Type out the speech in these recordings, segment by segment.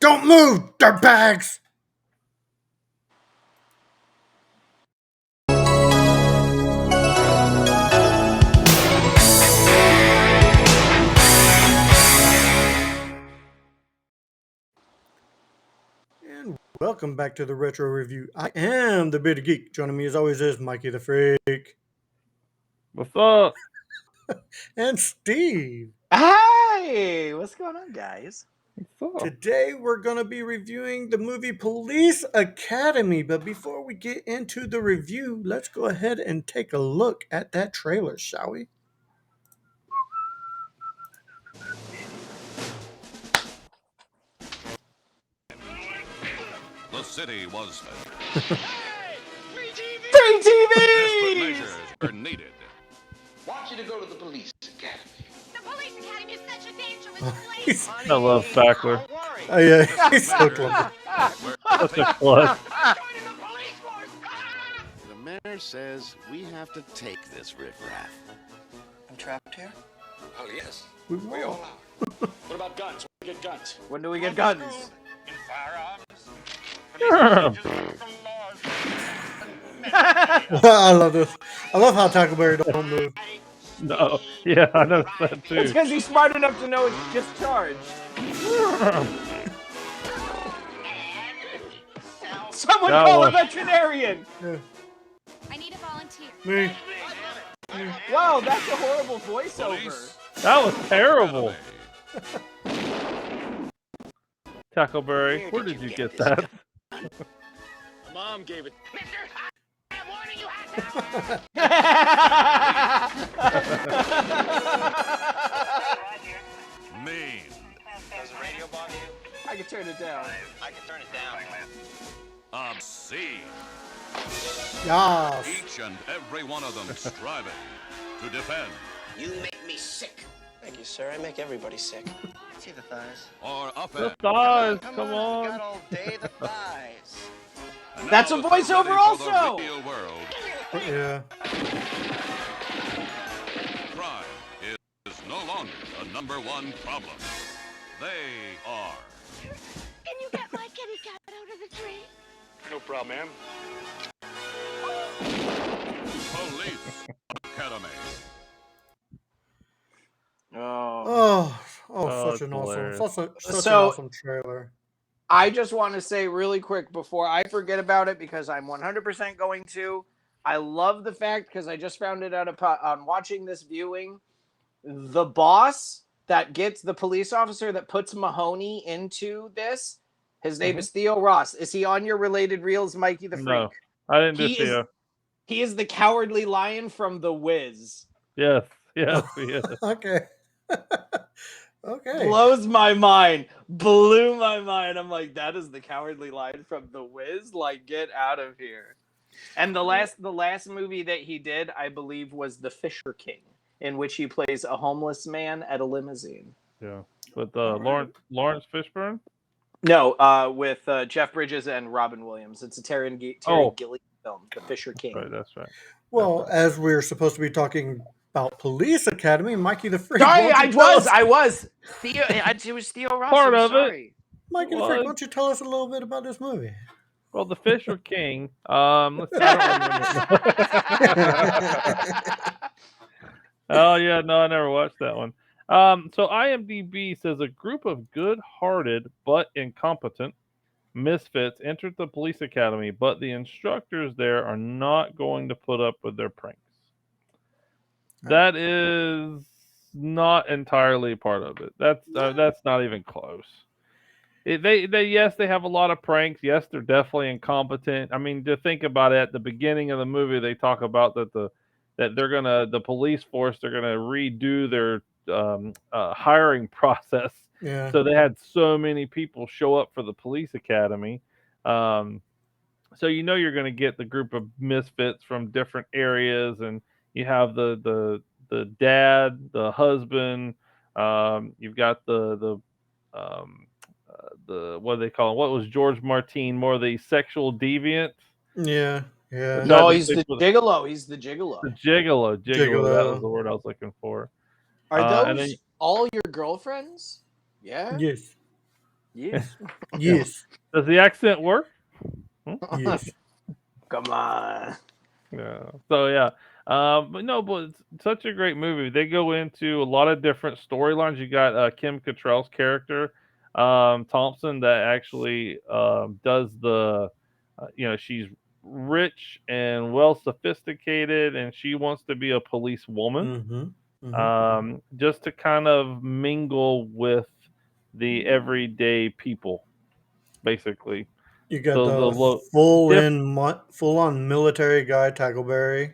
Don't move, dirtbags! And welcome back to the Retro Review. I am the Bit of Geek. Joining me as always is Mikey the Freak. What's up? And Steve. Hi! What's going on, guys? What's up? Today we're going to be reviewing the movie Police Academy. But before we get into the review, let's go ahead and take a look at that trailer, shall we? The city was Free desperate TV! measures are needed. Want you to go to the police academy. The police academy is such a dangerous place. I love Fackler. Oh, yeah, he's so clever. Such a klutz. Joining the police force. The mayor says we have to take this riffraff. I'm trapped here? Oh, yes. We We will. all are. What about guns? We get guns. When do we get guns? In firearms. I love this. I love how Taco Berry don't move. No, yeah, I noticed that It's too. because he's smart enough to know it's just charged. Someone That call a was- veterinarian! I need a volunteer. Me. Wow, that's a horrible voiceover. Police That was terrible. Academy. Tackleberry, where did you get that? Mom gave it. Mister, I am warning you, have Mean. Does the radio bother you? I can turn it down. I can turn it down. Obscene. Yes. Each and every one of them striving to defend You make me sick. Thank you, sir. I make everybody sick. See the thighs. or The offend. thighs, come We got on. all day the thighs. And That's now a the voiceover ready for the also. real world. Yeah. Crime is no longer the #1 problem. They are. Can you get my kitty cat out of the tree? No problem, ma'am. Police Academy. Oh. Oh, such it's an awesome, hilarious. such an So- awesome trailer. I just want to say really quick before I forget about it, because I'm 100% going to. I love the fact, because I just found it out on watching this viewing, the boss that gets the police officer that puts Mahoney into this, his name is Theo Ross. Is he on your related reels, Mikey the Freak? No, I didn't do He is- Theo. He is the cowardly lion from The Wiz. Yes, yes, he is. Okay. Okay. Blows my mind. Blew my mind. I'm like, that is the cowardly lion from The Wiz? Like, get out of here. And the last movie that he did, I believe, was The Fisher King, in which he plays a homeless man at a limousine. Yeah, with Lawrence Fishburne. No, with Jeff Bridges and Robin Williams. It's a Terry Gilliam film, The Fisher King. Right, that's right. Well, as we're supposed to be talking about Police Academy, Mikey the Freak. Sorry, why don't you tell us- I was. Theo, it was Theo Ross. Part I'm of it. sorry. Mikey the What? Freak, why don't you tell us a little bit about this movie? Well, the Fisher King. Let's see. I don't remember. Oh yeah, no, I never watched that one. So IMDb says a group of good-hearted but incompetent misfits entered the police academy, but the instructors there are not going to put up with their pranks. That is not entirely part of it. That's not even close. Yes, they have a lot of pranks. Yes, they're definitely incompetent. I mean, to think about it, at the beginning of the movie, they talk about that the police force, they're gonna redo their hiring process. Yeah. So they had so many people show up for the police academy. So you're going to get the group of misfits from different areas, and you have the dad, the husband. You've got the what do they call him? What was George Martin? More the sexual deviant. Yeah. Yeah. No, That he's the was- gigolo. He's the gigolo. The gigolo. That Gigolo. was the word I was looking for. Are and those then- all your girlfriends? Yeah. Yes. Yes. Yes. Does the accent work? Yes. Come on. Yeah. So yeah. But no, but it's such a great movie. They go into a lot of different storylines. You got Kim Cattrall's character, Thompson, that actually does the, she's rich and well sophisticated, and she wants to be a police woman, Mm-hmm. Mm-hmm. just to kind of mingle with the everyday people, basically. You got The the lo- diff full on military guy, Tackleberry,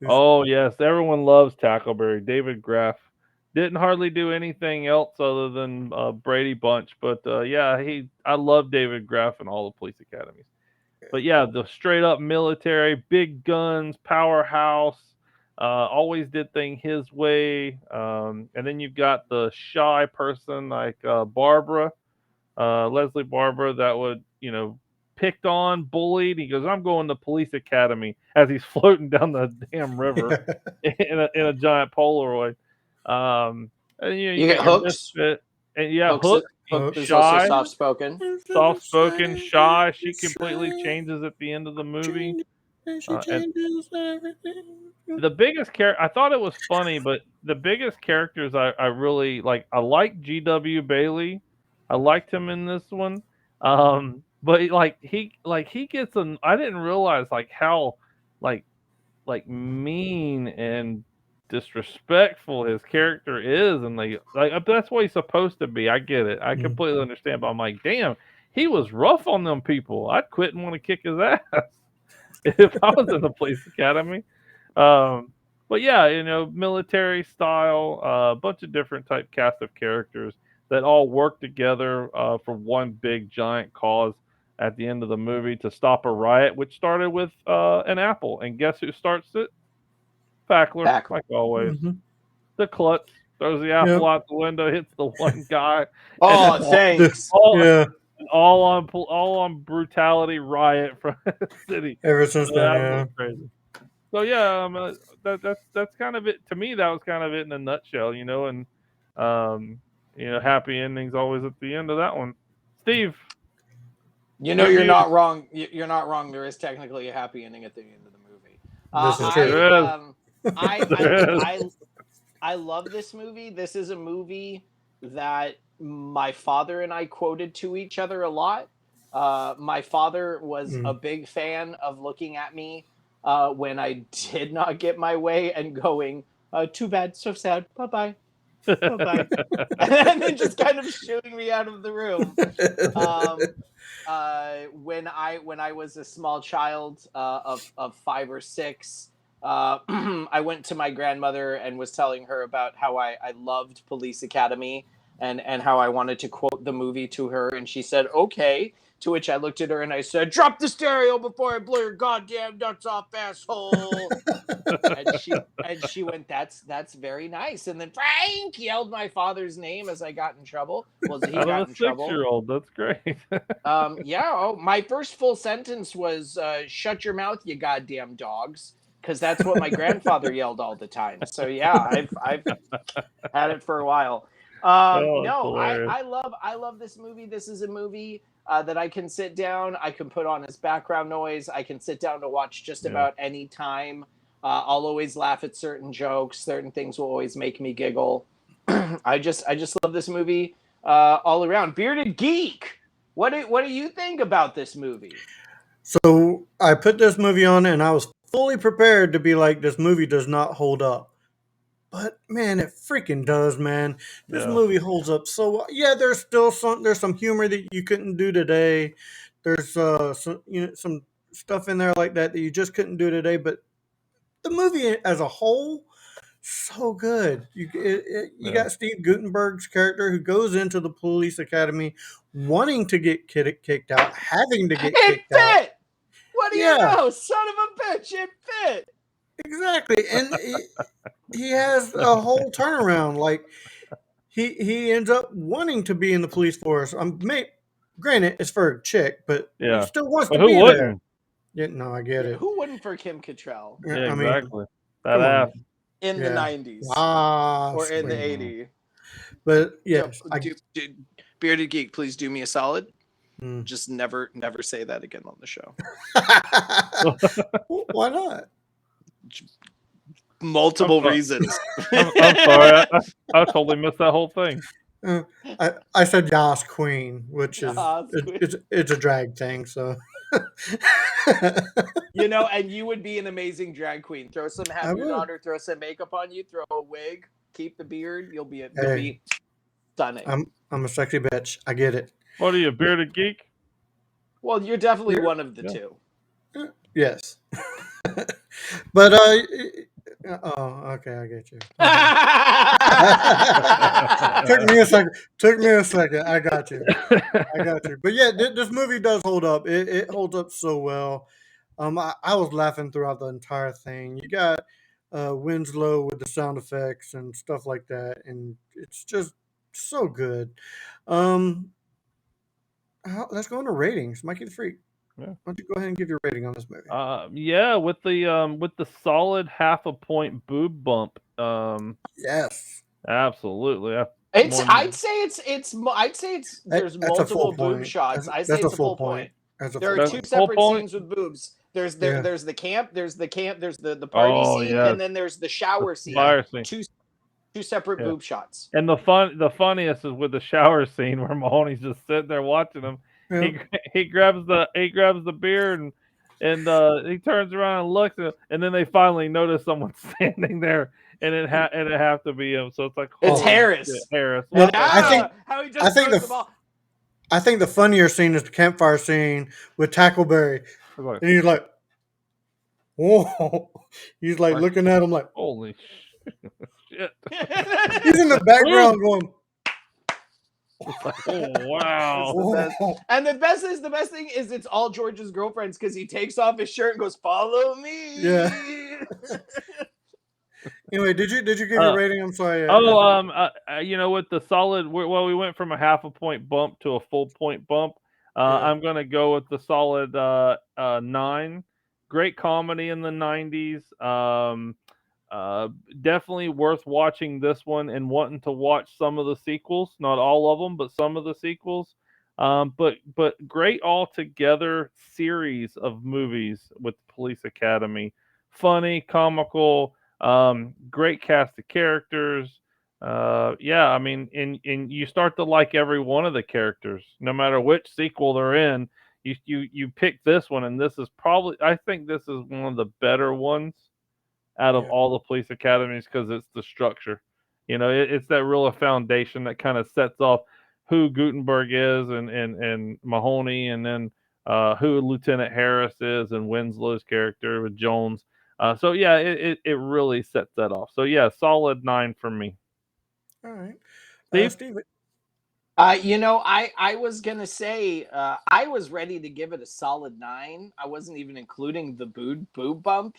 who's Oh yes, everyone loves Tackleberry. David Graff didn't hardly do anything else other than Brady Bunch, but yeah, I love David Graff and all the police academies. But yeah, the straight up military, big guns, powerhouse, always did thing his way. And then you've got the shy person like Barbara, Leslie Barber, that would, picked on, bullied. He goes, "I'm going to police academy," as he's floating down the damn river in a giant Polaroid. Um, and you You got get your Hooks. misfit, and yeah, Hooks. Hook, Hook Hook. is also shy, soft spoken. soft spoken, shy. She completely changes at the end of the movie. She And changes everything. the biggest character, I thought it was funny, but the biggest characters I really like, I like GW Bailey. I liked him in this one. But he gets an, I didn't realize like how like mean and disrespectful his character is, and that's what he's supposed to be. I get it. I Mm. completely understand, but I'm like, damn, he was rough on them people. I'd quit and want to kick his ass if I was in the police academy. Um, but yeah, military style, a bunch of different type cast of characters that all work together for one big giant cause at the end of the movie to stop a riot, which started with an apple. And guess who starts it? Fackler, Back. like always. Mm-hmm. The klutz throws the apple Yep. out the window, hits the one guy, and Oh, then thanks. Yeah. all on brutality riot from the city. Ever since So then, that was yeah. crazy. So yeah, that's kind of it. To me, that was kind of it in a nutshell, and um, happy endings always at the end of that one. Steve, You know, your you're views. not wrong. You're not wrong. There is technically a happy ending at the end of the movie. This is true. I There is. I There is. I love this movie. This is a movie that my father and I quoted to each other a lot. My father was a Mm. big fan of looking at me when I did not get my way and going, "Too bad, so sad. Bye bye, bye bye," and then just kind of shooing me out of the room. Um, when I was a small child of 5 or 6, I went to my grandmother and was telling her about how I loved Police Academy and how I wanted to quote the movie to her, and she said, "Okay." To which I looked at her and I said, "Drop the stereo before I blow your goddamn nuts off, asshole." And she went, "That's very nice." And then Frank yelled my father's name as I got in trouble. Well, he Out of got a in trouble. 6-year-old, that's great. Yeah. Oh, my first full sentence was, "Shut your mouth, you goddamn dogs," because that's what my grandfather yelled all the time. So yeah, I've had it for a while. Oh, it's No, hilarious. I love this movie. This is a movie that I can sit down. I can put on as background noise. I can sit down to watch just Yeah. about any time. I'll always laugh at certain jokes. Certain things will always make me giggle. I just love this movie all around. Bearded Geek, what do you think about this movie? So I put this movie on and I was fully prepared to be like, this movie does not hold up. But man, it freaking does, man. This Yeah. movie holds up so well. Yeah, there's some humor that you couldn't do today. There's some stuff in there like that you just couldn't do today. But the movie as a whole, so good. You Yeah. got Steve Gutenberg's character who goes into the police academy wanting to get kicked out, having to get It kicked out. fit. What do you Yeah, know, son of a bitch? It fit. exactly. And he has a whole turnaround. Like he ends up wanting to be in the police force. Granted, it's for a chick, but he Yeah. still wants But to who be there. wouldn't? Yeah, no, I get Yeah, it. who wouldn't for Kim Cattrall Yeah, Yeah, I mean, exactly. That come on. ass. in the Yeah. 90s or Gosh, in the wait. 80s? But Dup, yes, I dup, dup, Bearded Geek, please do me a solid. Mm. Just never say that again on the show. Why not? Multiple sorry. reasons. I'm sorry. I totally missed that whole thing. I said Yas Queen, which is Yas Queen. it's a drag thing. So You know, and you would be an amazing drag queen. I Have your would. daughter throw some makeup on you, throw a wig, keep the beard. You'll be Hey, stunning. I'm a sexy bitch. I get it. What are you, bearded geek? Well, you're definitely Yeah. one of the Yeah. two. Yes. But oh, okay, I get you. Took me a second. I got you. But yeah, this movie does hold up. It holds up so well. I was laughing throughout the entire thing. You got Winslow with the sound effects and stuff like that, and it's just so good. Um, let's go into ratings. Mikey the Freak. Yeah. Why don't you go ahead and give your rating on this movie? Yeah, with the solid half a point boob bump. Yes, Absolutely. I'd say there's that's a full multiple boob point. shots. I say That's a it's a full full point. point. That's a There full are That's two point. full separate point. scenes with boobs. There's Yeah. the camp, there's the party Oh scene, yes, and then there's the shower scene. fire scene. Two separate Yeah. boob shots. And the funniest is with the shower scene where Mahoney's just sitting there watching him. Yeah. He grabs the beer and he turns around and looks and then they finally notice someone standing there and it have to be him. So it's like It's holy Harris. shit, Harris. Well, What the I think hell? How he I just think throws the the ball. I think the funnier scene is the campfire scene with Tackleberry, and he's like, "Whoa!" He's like looking at him like Holy shit. he's in the background going, It's like, oh wow. "Whoa." And the best thing is it's all George's girlfriends because he takes off his shirt and goes, "Follow me." Yeah. Anyway, did you give your rating? I'm sorry. With the solid, we went from a half a point bump to a full point bump. Yeah. I'm gonna go with the solid 9. Great comedy in the '90s. Definitely worth watching this one and wanting to watch some of the sequels. Not all of them, but some of the sequels. But great altogether series of movies with Police Academy. Funny, comical. Great cast of characters. Yeah, I mean, and you start to like every one of the characters, no matter which sequel they're in. You pick this one, and this is probably I think this is one of the better ones out of Yeah. all the police academies because it's the structure. It's that real foundation that kind of sets off who Gutenberg is and Mahoney, and then who Lieutenant Harris is and Winslow's character with Jones. So yeah, it really sets that off. So yeah, solid 9 for me. All right, Steve? Steve. I was gonna say I was ready to give it a solid 9. I wasn't even including the boob bump.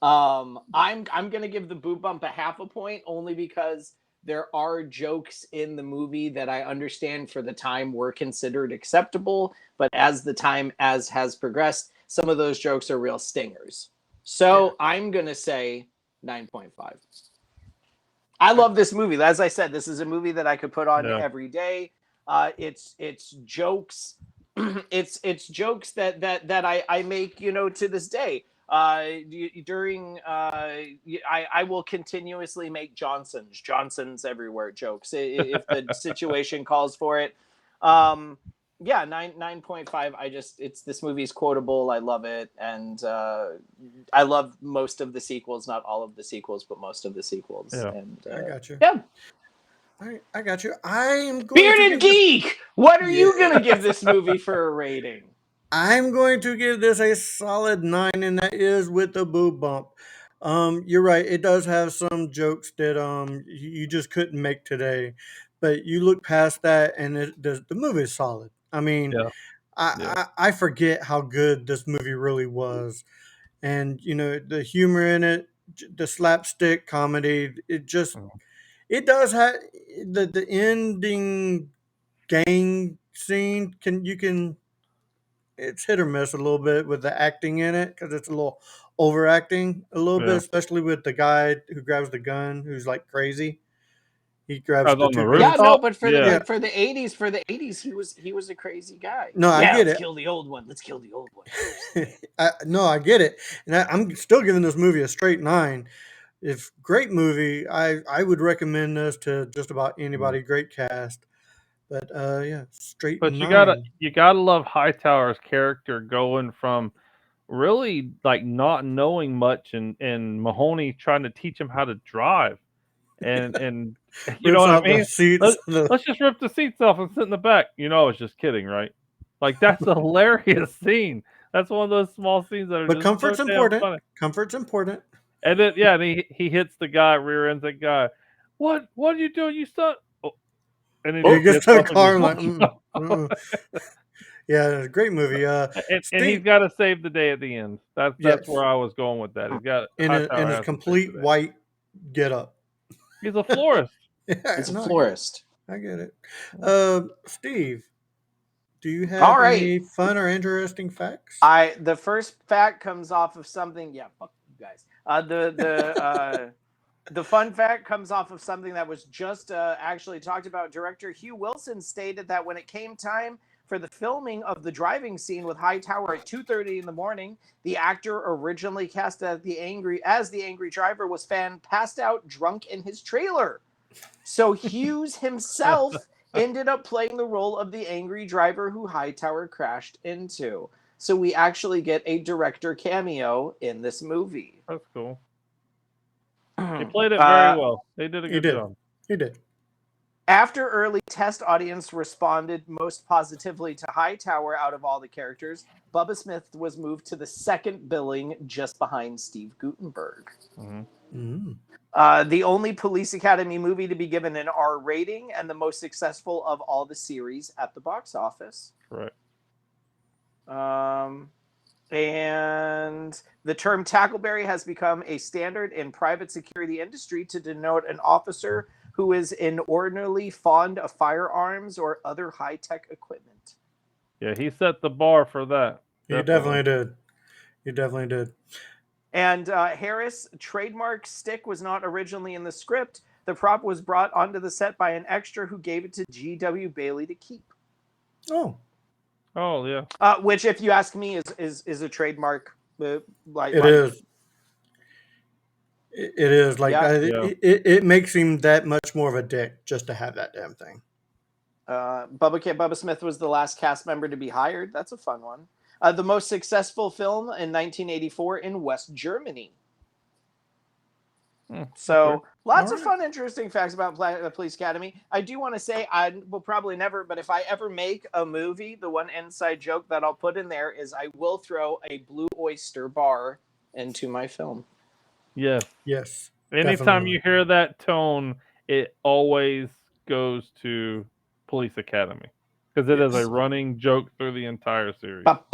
I'm gonna give the boob bump a half a point only because there are jokes in the movie that I understand for the time were considered acceptable, but as the time has progressed, some of those jokes are real stingers. So I'm gonna say 9.5. I love this movie. As I said, this is a movie that I could put on every day. It's jokes. it's jokes that I make to this day. I will continuously make Johnson's everywhere jokes if the situation calls for it. Yeah, 9.5. This movie's quotable. I love it, and I love most of the sequels, not all of the sequels, but most of the sequels. Yeah. And I got you. yeah. All right, I got you. I'm going to Bearded give this, Geek, what are you gonna give this movie for a rating? I'm going to give this a solid 9, and that is with the boob bump. You're right. It does have some jokes that you just couldn't make today, but you look past that, and the movie is solid. I mean, Yeah. I forget how good this movie really was, and the humor in it, the slapstick comedy. It does have the ending gang scene. It's hit or miss a little bit with the acting in it because it's a little overacting a little bit, Yeah. especially with the guy who grabs the gun who's like crazy. He grabs I was the on the two Yeah, guns. no, rooftop. but Yeah. for the 80s, he was a crazy guy. No, I Yeah, get let's it. kill the old one. Let's kill the old one. No, I get it, and I'm still giving this movie a straight 9. If great movie, I would recommend this to just about anybody. Great cast, but yeah, straight But 9. you gotta love Hightower's character going from really like not knowing much and Mahoney trying to teach him how to drive and you know Rips what I out the mean? seats. Let's just rip the seats off and sit in the back. You know I was just kidding, right? Like that's a hilarious scene. That's one of those small scenes that are But just so comfort's damn important. funny. Comfort's important. And then yeah, and he hits the guy, rear ends that guy. What are you doing? You son oh, and then he He just gets gets to the off and car just and like, walks off. yeah, great movie. And he's Steve got to save the day at the end. That's yes, where I was going with that. He's got in Hightower his has to save the complete day. white get up. He's a florist. Yeah, He's a no, florist. I get it. Steve, do you All have right. any fun or interesting facts? The first fact comes off of something. Yeah, fuck you guys. The fun fact comes off of something that was just actually talked about. Director Hugh Wilson stated that when it came time for the filming of the driving scene with Hightower at 2:30 in the morning, the actor originally cast as the angry driver was found passed out drunk in his trailer. So Hughes himself ended up playing the role of the angry driver who Hightower crashed into. So we actually get a director cameo in this movie. That's cool. He played it very well. They did a He good did. job. He did. After early test audience responded most positively to Hightower out of all the characters, Bubba Smith was moved to the second billing just behind Steve Guttenberg. The only Police Academy movie to be given an R rating and the most successful of all the series at the box office. Correct. And the term tackleberry has become a standard in private security industry to denote an officer who is inordinately fond of firearms or other high-tech equipment. Yeah, he set the bar for that. He definitely did. He definitely did. And Harris' trademark stick was not originally in the script. The prop was brought onto the set by an extra who gave it to G.W. Bailey to keep. Oh. Oh, yeah. Which, if you ask me, is a trademark. It is. It is. Like, Yeah. it makes him that much more of a dick just to have that damn thing. Bubba Smith was the last cast member to be hired. That's a fun one. The most successful film in 1984 in West Germany. So lots of fun, interesting facts about Police Academy. I do want to say I will probably never, but if I ever make a movie, the one inside joke that I'll put in there is I will throw a Blue Oyster bar into my film. Yes. Yes. Anytime definitely. you hear that tone, it always goes to Police Academy. Because it is a running joke through the entire series. All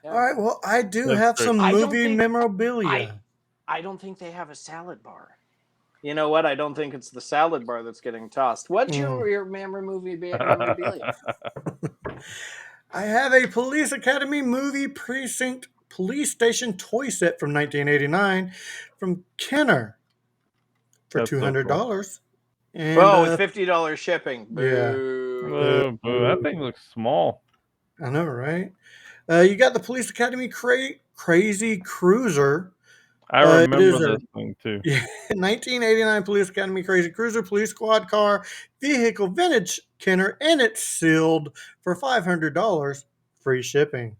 right. Well, I do have some movie memorabilia. I don't think they have a salad bar. You know what? I don't think it's the salad bar that's getting tossed. What's your memorabilia? I have a Police Academy movie precinct police station toy set from 1989 from Kenner for $200. And with $50 shipping. Boo. Boo. That thing looks small. I know, right? You got the Police Academy Crazy Cruiser. I remember this thing too. 1989 Police Academy Crazy Cruiser Police Squad car vehicle vintage Kenner, and it's sealed for $500, free shipping.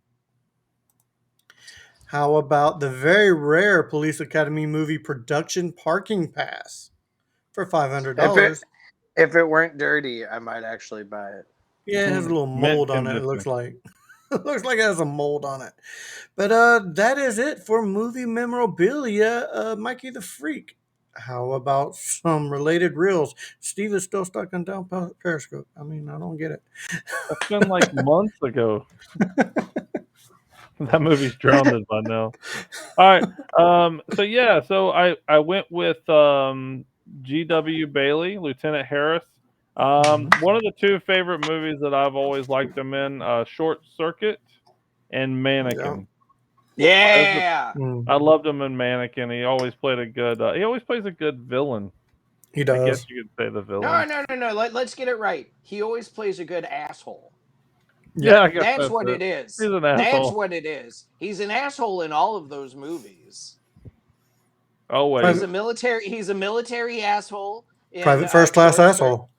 How about the very rare Police Academy movie production parking pass for $500? If it weren't dirty, I might actually buy it. Yeah, it has a little mold on it. It looks like it looks like it has a mold on it. But that is it for movie memorabilia. Mikey the Freak. How about some related reels? Steve is still stuck on down Periscope. I mean, I don't get it. That's been like months ago. That movie's drowned by now. All right. So I went with G.W. Bailey, Lieutenant Harris. One of the two favorite movies that I've always liked him in, Short Circuit and Mannequin. Yeah. Mm, I loved him in Mannequin. He always played a good. He always plays a good villain. he I guess does. you could say the No, villain. no. Let's get it right. He always plays a good asshole. Yeah, I guess That's what it is. He's an That's asshole. what it is. He's an asshole in all of those movies. Always. He's a military asshole in Private first class asshole.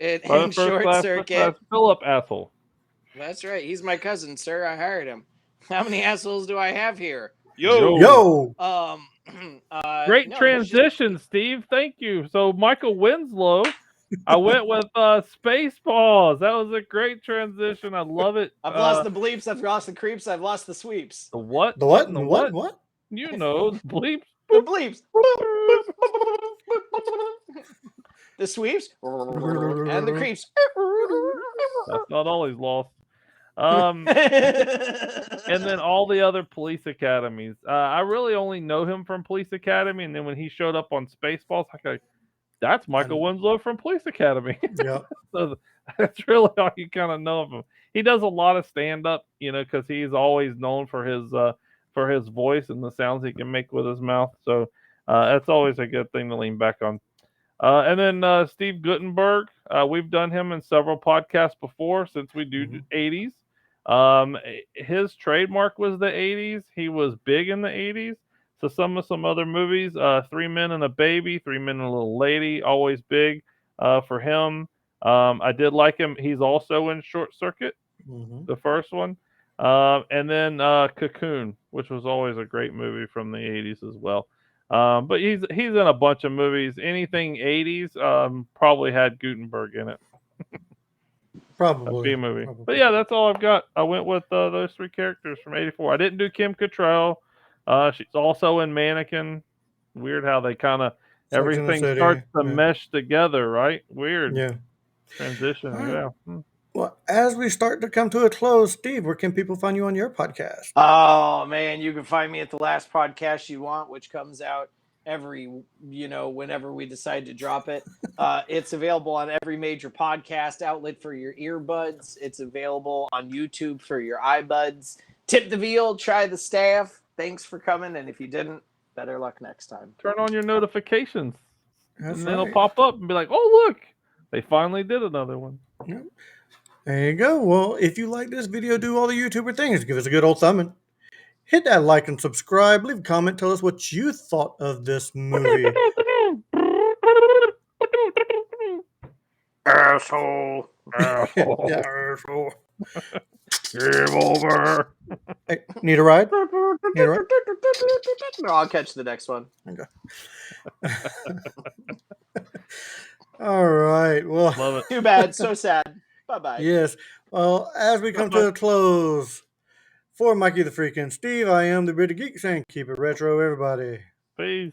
In First Short class, Circuit. Philip asshole. That's right. He's my cousin, sir. I hired him. How many assholes do I have here? Yo. Great No, he's just transition, Steve. Thank you. So Michael Winslow, I went with Spaceballs. That was a great transition. I love it. I've lost the bleeps, I've lost the creeps, I've lost the sweeps. The what? The what? And the What? what? What? You know, the bleeps. The bleeps. The sweeps and the creeps. That's not all he's lost. And then all the other police academies. I really only know him from Police Academy, and then when he showed up on Spaceballs, I go, that's Michael Winslow from Police Academy. Yep. So that's really all you kind of know of him. He does a lot of stand up, because he's always known for his voice and the sounds he can make with his mouth. So that's always a good thing to lean back on. And then Steve Guttenberg, we've done him in several podcasts before since we do 80s. His trademark was the 80s. He was big in the 80s. So some other movies, Three Men and a Baby, Three Men and a Little Lady, always big for him. I did like him. He's also in Short Circuit, the first one. And then Cocoon, which was always a great movie from the 80s as well. But he's in a bunch of movies. Anything 80s probably had Gutenberg in it. Probably. A B movie. But yeah, that's all I've got. I went with those three characters from '84. I didn't do Kim Cattrall. She's also in Mannequin. Weird how they kind of everything starts to mesh together, right? Weird. Yeah. Transition. Right. Yeah. Well, as we start to come to a close, Steve, where can people find you on your podcast? Oh man, you can find me at the last podcast you want, which comes out every whenever we decide to drop it. It's available on every major podcast outlet for your earbuds. It's available on YouTube for your iBuds. Tip the veal, try the staff. Thanks for coming, and if you didn't, better luck next time. Turn on your notifications. That's and right. it'll pop up and be like, oh look, they finally did another one. Yep. There you go. Well, if you like this video, do all the YouTuber things. Give us a good old thumbing. Hit that like and subscribe. Leave a comment. Tell us what you thought of this movie. Asshole. Asshole. Yeah, asshole. Game over. Hey, need a ride? Need a ride? No, I'll catch the next one. Okay. All right. Well, Love it. Too bad. So sad. Bye-bye. Yes. Well, as we come to a close, for Mikey the Freak and Steve, I am the British Geek saying keep it retro, everybody. Peace.